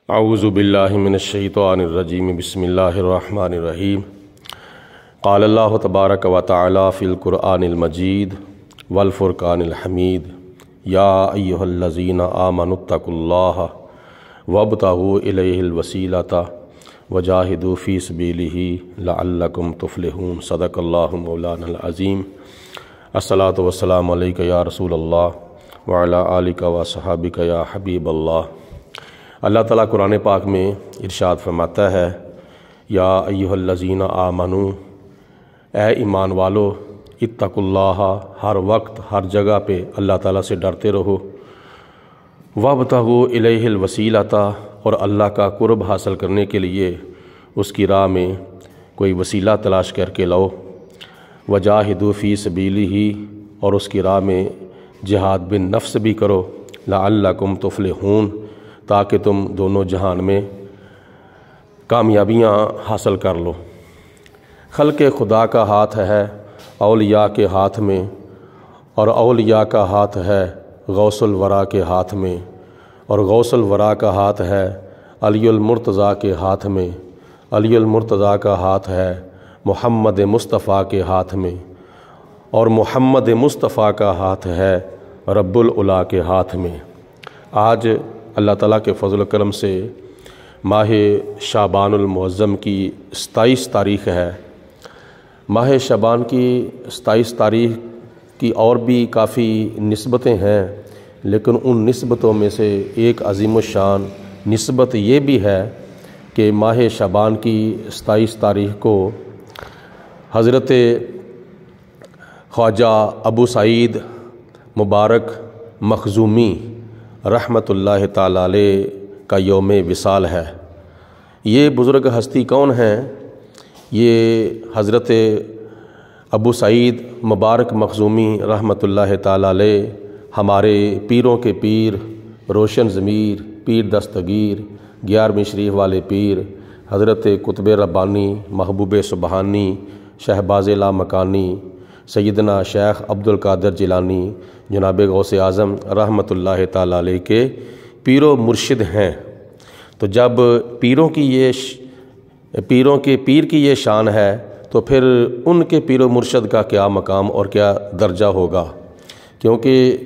اعوذ باللہ من الشیطان الرجیم بسم اللہ الرحمن الرحیم قال اللہ تبارک و تعالی فی القرآن المجید والفرقان الحمید یا ایہا الذین آمنوا اتقوا اللہ وابتغوا الیہ الوسیلۃ وجاہدوا فی سبیلہ لعلکم تفلحون صدق اللہ مولانا العظیم الصلاۃ والسلام علیک یا رسول اللہ وعلی آلک وصحابک یا حبیب اللہ۔ اللہ تعالیٰ قرآن پاک میں ارشاد فرماتا ہے، یا ایہا الذین آمنوا، اے ایمان والو، اتقوا اللہ، ہر وقت ہر جگہ پہ اللہ تعالیٰ سے ڈرتے رہو، وابتغوا الیہ الوسیلۃ، اور اللہ کا قرب حاصل کرنے کے لیے اس کی راہ میں کوئی وسیلہ تلاش کر کے لاؤ، وجاہدوا فی سبیلہ، اور اس کی راہ میں جہاد بن نفس بھی کرو، لعلکم تفلحون، تاکہ تم دونوں جہان میں کامیابیاں حاصل کر لو۔ خلق خدا کا ہاتھ ہے اولیاء کے ہاتھ میں، اور اولیاء کا ہاتھ ہے غوث الورا کے ہاتھ میں، اور غوث الورا کا ہاتھ ہے علی المرتضیٰ کے ہاتھ میں، علی المرتضیٰ کا ہاتھ ہے محمد مصطفیٰ کے ہاتھ میں، اور محمد مصطفیٰ کا ہاتھ ہے رب العلا کے ہاتھ میں۔ آج اللہ تعالیٰ کے فضل و کرم سے ماہ شعبان المعظم کی 27 تاریخ ہے۔ ماہ شعبان کی 27 تاریخ کی اور بھی کافی نسبتیں ہیں، لیکن ان نسبتوں میں سے ایک عظیم الشان نسبت یہ بھی ہے کہ ماہ شعبان کی 27 تاریخ کو حضرت خواجہ ابو سعید مبارک مخزومی رحمۃ اللہ تعالیٰ علیہ کا یوم وصال ہے۔ یہ بزرگ ہستی کون ہیں؟ یہ حضرت ابو سعید مبارک مخزومی رحمۃ اللہ تعالیٰ علیہ ہمارے پیروں کے پیر، روشن ضمیر، پیر دستگیر، 11ویں شریف والے پیر حضرت قطب ربانی محبوب سبحانی شہباز لامکانی سیدنا شیخ عبد القادر جیلانی جناب غوث اعظم رحمۃ اللہ تعالیٰ علیہ کے پیر و مرشد ہیں۔ تو جب پیروں کے پیر کی یہ شان ہے تو پھر ان کے پیر و مرشد کا کیا مقام اور کیا درجہ ہوگا، کیونکہ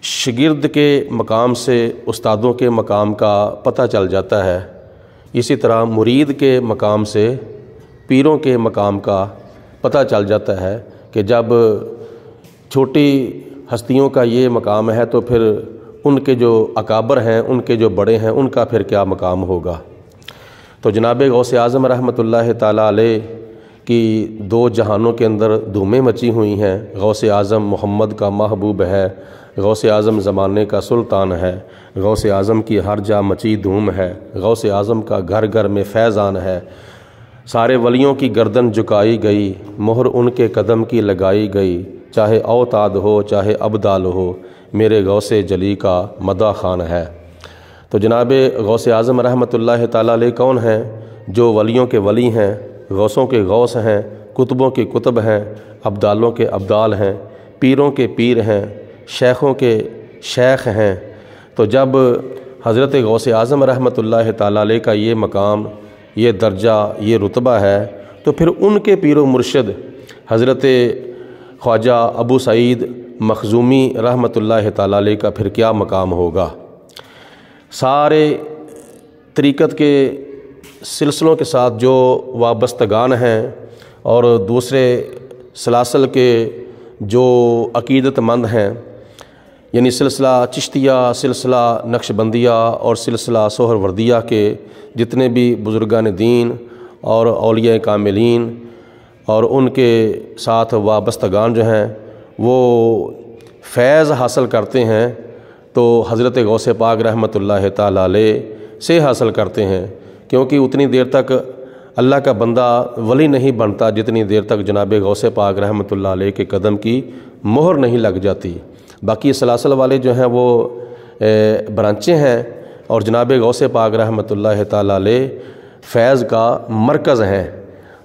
شاگرد کے مقام سے استادوں کے مقام کا پتہ چل جاتا ہے، اسی طرح مرید کے مقام سے پیروں کے مقام کا پتہ چل جاتا ہے کہ جب چھوٹی ہستیوں کا یہ مقام ہے تو پھر ان کے جو اکابر ہیں، ان کے جو بڑے ہیں، ان کا پھر کیا مقام ہوگا۔ تو جناب غوث اعظم رحمۃ اللہ تعالیٰ علیہ کی 2 جہانوں کے اندر دھومیں مچی ہوئی ہیں۔ غوث اعظم محمد کا محبوب ہے، غوث اعظم زمانے کا سلطان ہے، غوث اعظم کی ہر جا مچی دھوم ہے، غوث اعظم کا گھر گھر میں فیضان ہے، سارے ولیوں کی گردن جھکائی گئی، مہر ان کے قدم کی لگائی گئی، چاہے اوتاد ہو چاہے ابدال ہو، میرے غوث جلی کا مدح خوان ہے۔ تو جناب غوث اعظم رحمۃ اللہ تعالیٰ علیہ کون ہیں؟ جو ولیوں کے ولی ہیں، غوثوں کے غوث ہیں، قطبوں کے قطب ہیں، ابدالوں کے ابدال ہیں، پیروں کے پیر ہیں، شیخوں کے شیخ ہیں۔ تو جب حضرت غوث اعظم رحمۃ اللہ تعالیٰ علیہ کا یہ مقام، یہ درجہ، یہ رتبہ ہے، تو پھر ان کے پیر و مرشد حضرت خواجہ ابو سعید مخزومی رحمۃ اللہ تعالیٰ علیہ کا پھر کیا مقام ہوگا۔ سارے طریقت کے سلسلوں کے ساتھ جو وابستگان ہیں اور دوسرے سلاسل کے جو عقیدت مند ہیں، یعنی سلسلہ چشتیہ، سلسلہ نقشبندیہ اور سلسلہ سہروردیہ کے جتنے بھی بزرگان دین اور اولیاء کاملین اور ان کے ساتھ وابستگان جو ہیں وہ فیض حاصل کرتے ہیں تو حضرت غوث پاک رحمۃ اللہ تعالیٰ علیہ سے حاصل کرتے ہیں، کیونکہ اتنی دیر تک اللہ کا بندہ ولی نہیں بنتا جتنی دیر تک جناب غوث پاک رحمۃ اللہ علیہ کے قدم کی مہر نہیں لگ جاتی۔ باقی سلاسل والے جو ہیں وہ برانچیں ہیں، اور جناب غوث پاک رحمۃ اللہ تعالیٰ علیہ فیض کا مرکز ہیں۔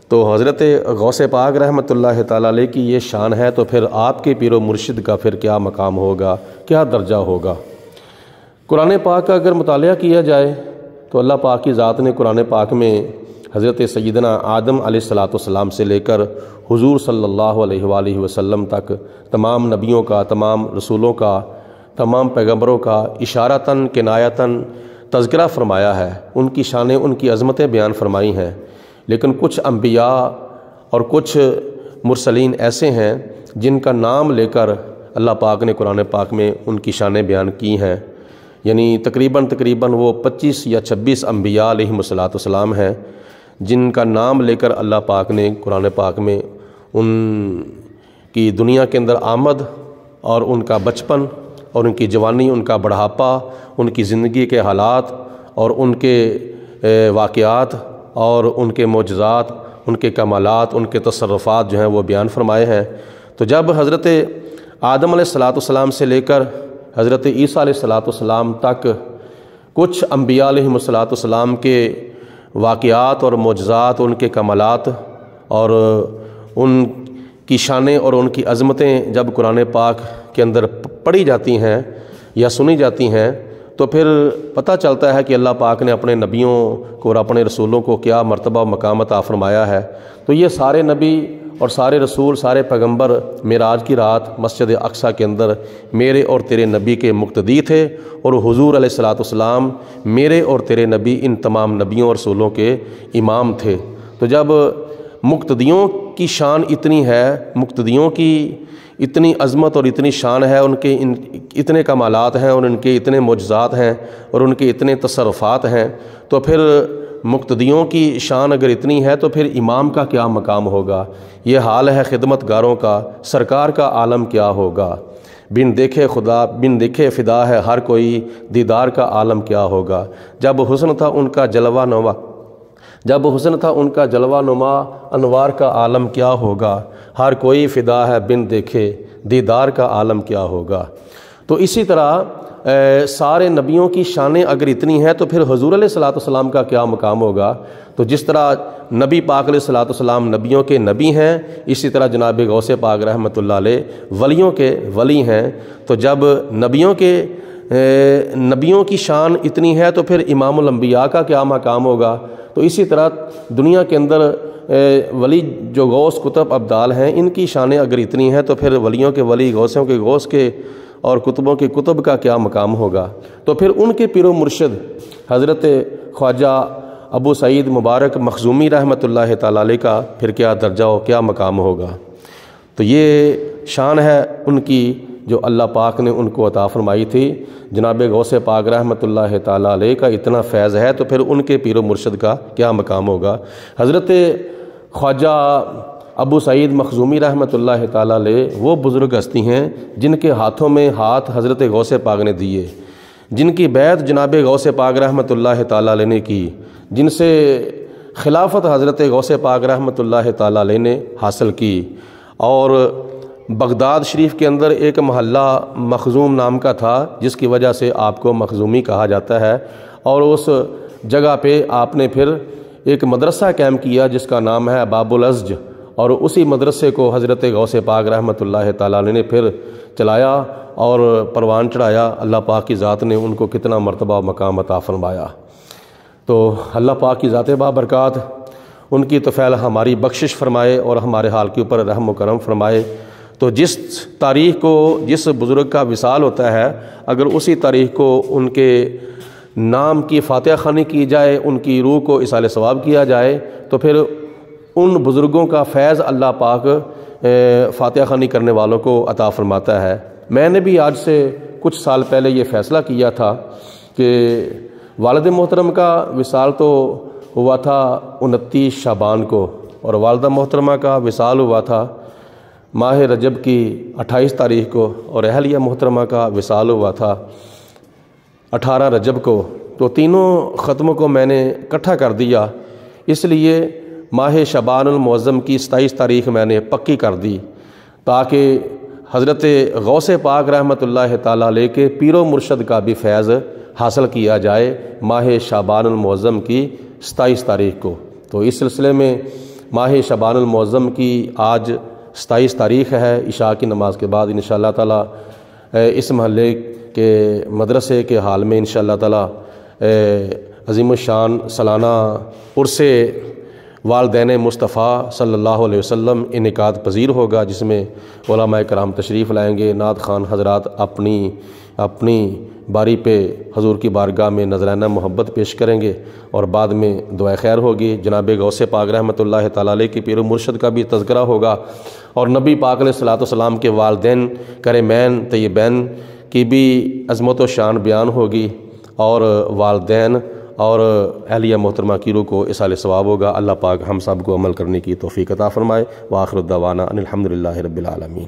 تو حضرت غوث پاک رحمۃ اللہ تعالیٰ علیہ کی یہ شان ہے، تو پھر آپ کے پیر و مرشد کا پھر کیا مقام ہوگا، کیا درجہ ہوگا۔ قرآن پاک کا اگر مطالعہ کیا جائے تو اللہ پاک کی ذات نے قرآن پاک میں حضرت سیدنا آدم علیہ الصلاۃ والسلام سے لے کر حضور صلی اللہ علیہ وآلہ وسلم تک تمام نبیوں کا، تمام رسولوں کا، تمام پیغمبروں کا اشارتاً کنایتاً تذکرہ فرمایا ہے، ان کی شانیں، ان کی عظمتیں بیان فرمائی ہیں۔ لیکن کچھ انبیاء اور کچھ مرسلین ایسے ہیں جن کا نام لے کر اللہ پاک نے قرآن پاک میں ان کی شانیں بیان کی ہیں، یعنی تقریباً وہ 25 یا 26 انبیاء علیہم الصلاۃ والسلام ہیں جن کا نام لے کر اللہ پاک نے قرآن پاک میں ان کی دنیا کے اندر آمد اور ان کا بچپن اور ان کی جوانی، ان کا بڑھاپا، ان کی زندگی کے حالات اور ان کے واقعات اور ان کے معجزات، ان کے کمالات، ان کے تصرفات جو ہیں وہ بیان فرمائے ہیں۔ تو جب حضرت آدم علیہ الصلاۃ والسلام سے لے کر حضرت عیسیٰ علیہ الصلاۃ والسلام تک کچھ انبیاء علیہم الصلاۃ والسلام کے واقعات اور معجزات، ان کے کمالات اور ان کی شانیں اور ان کی عظمتیں جب قرآن پاک کے اندر پڑھی جاتی ہیں یا سنی جاتی ہیں تو پھر پتہ چلتا ہے کہ اللہ پاک نے اپنے نبیوں کو اور اپنے رسولوں کو کیا مرتبہ و مقام عطا فرمایا ہے۔ تو یہ سارے نبی اور سارے رسول، سارے پیغمبر معراج کی رات مسجد اقصیٰ کے اندر میرے اور تیرے نبی کے مقتدی تھے، اور حضور علیہ الصلاۃ والسلام میرے اور تیرے نبی ان تمام نبیوں اور رسولوں کے امام تھے۔ تو جب مقتدیوں کی شان اتنی ہے، مقتدیوں کی اتنی عظمت اور اتنی شان ہے، ان کے اتنے کمالات ہیں اور ان کے اتنے معجزات ہیں اور ان کے اتنے تصرفات ہیں، تو پھر مقتدیوں کی شان اگر اتنی ہے تو پھر امام کا کیا مقام ہوگا؟ یہ حال ہے خدمت گاروں کا، سرکار کا عالم کیا ہوگا؟ بن دیکھے خدا، بن دیکھے فدا ہے ہر کوئی، دیدار کا عالم کیا ہوگا؟ جب حسن تھا ان کا جلوہ نما، جب حسن تھا ان کا جلوہ نما، انوار کا عالم کیا ہوگا؟ ہر کوئی فدا ہے بن دیکھے، دیدار کا عالم کیا ہوگا؟ تو اسی طرح سارے نبیوں کی شانیں اگر اتنی ہیں تو پھر حضور علیہ الصلاۃ والسلام کا کیا مقام ہوگا؟ تو جس طرح نبی پاک علیہ الصلاۃ والسلام نبیوں کے نبی ہیں، اسی طرح جناب غوث پاک رحمۃ اللہ علیہ ولیوں کے ولی ہیں۔ تو جب نبیوں کی شان اتنی ہے تو پھر امام الانبیاء کا کیا مقام ہوگا؟ تو اسی طرح دنیا کے اندر ولی جو غوث کتب ابدال ہیں، ان کی شانیں اگر اتنی ہیں تو پھر ولیوں کے ولی، غوثوں کے غوث کے اور کتبوں کے کتب کا کیا مقام ہوگا؟ تو پھر ان کے پیر و مرشد حضرت خواجہ ابو سعید مبارک مخزومی رحمۃ اللہ تعالیٰ علیہ کا پھر کیا درجہ و کیا مقام ہوگا؟ تو یہ شان ہے ان کی جو اللہ پاک نے ان کو عطا فرمائی تھی۔ جناب غوث پاک رحمۃ اللہ تعالیٰ علیہ کا اتنا فیض ہے تو پھر ان کے پیر و مرشد کا کیا مقام ہوگا؟ حضرت خواجہ ابو سعید مخزومی رحمۃ اللہ تعالیٰ علیہ وہ بزرگ ہستی ہیں جن کے ہاتھوں میں ہاتھ حضرت غوث پاک نے دیے، جن کی بیعت جناب غوث پاک رحمۃ اللہ تعالیٰ علیہ نے کی، جن سے خلافت حضرت غوث پاک رحمۃ اللہ تعالیٰ علیہ نے حاصل کی۔ اور بغداد شریف کے اندر ایک محلہ مخزوم نام کا تھا جس کی وجہ سے آپ کو مخزومی کہا جاتا ہے، اور اس جگہ پہ آپ نے پھر ایک مدرسہ قائم کیا جس کا نام ہے باب الازج، اور اسی مدرسے کو حضرت غوث پاک رحمۃ اللہ تعالیٰ علیہ نے پھر چلایا اور پروان چڑھایا۔ اللہ پاک کی ذات نے ان کو کتنا مرتبہ و مقام عطا فرمایا۔ تو اللہ پاک کی ذات بابرکات ان کی طفیل ہماری بخشش فرمائے اور ہمارے حال کے اوپر رحم و کرم فرمائے۔ تو جس تاریخ کو جس بزرگ کا وصال ہوتا ہے، اگر اسی تاریخ کو ان کے نام کی فاتحہ خوانی کی جائے، ان کی روح کو اصال ثواب کیا جائے، تو پھر ان بزرگوں کا فیض اللہ پاک فاتحہ خوانی کرنے والوں کو عطا فرماتا ہے۔ میں نے بھی آج سے کچھ سال پہلے یہ فیصلہ کیا تھا کہ والد محترم کا وصال تو ہوا تھا 29 شعبان کو، اور والدہ محترمہ کا وصال ہوا تھا ماہ رجب کی 28 تاریخ کو، اور اہلیہ محترمہ کا وصال ہوا تھا 18 رجب کو۔ تو تینوں ختموں کو میں نے اکٹھا کر دیا، اس لیے ماہ شعبان المعظم کی 27 تاریخ میں نے پکی کر دی تاکہ حضرت غوث پاک رحمۃ اللہ تعالیٰ علیہ کے پیر و مرشد کا بھی فیض حاصل کیا جائے ماہ شعبان المعظم کی 27 تاریخ کو۔ تو اس سلسلے میں ماہ شعبان المعظم کی آج 27 تاریخ ہے، عشاء کی نماز کے بعد انشاءاللہ تعالیٰ اس محلے کے مدرسے کے حال میں انشاءاللہ تعالیٰ عظیم الشان سالانہ عرس والدین مصطفیٰ صلی اللہ علیہ وسلم انعقاد پذیر ہوگا، جس میں علماء کرام تشریف لائیں گے، نعت خوان حضرات اپنی باری پہ حضور کی بارگاہ میں نذرانہ محبت پیش کریں گے، اور بعد میں دعائے خیر ہوگی۔ جناب غوث پاک رحمۃ اللہ تعالیٰ علیہ کی پیر و مرشد کا بھی تذکرہ ہوگا، اور نبی پاک علیہ الصلوۃ والسلام کے والدین کریمین طیبین کی بھی عظمت و شان بیان ہوگی، اور والدین اور اہلیہ محترمہ کی روح کو اصال ثواب ہوگا۔ اللہ پاک ہم سب کو عمل کرنے کی توفیق عطا فرمائے۔ وآخر الدعوانا ان الحمد للہ رب العالمین۔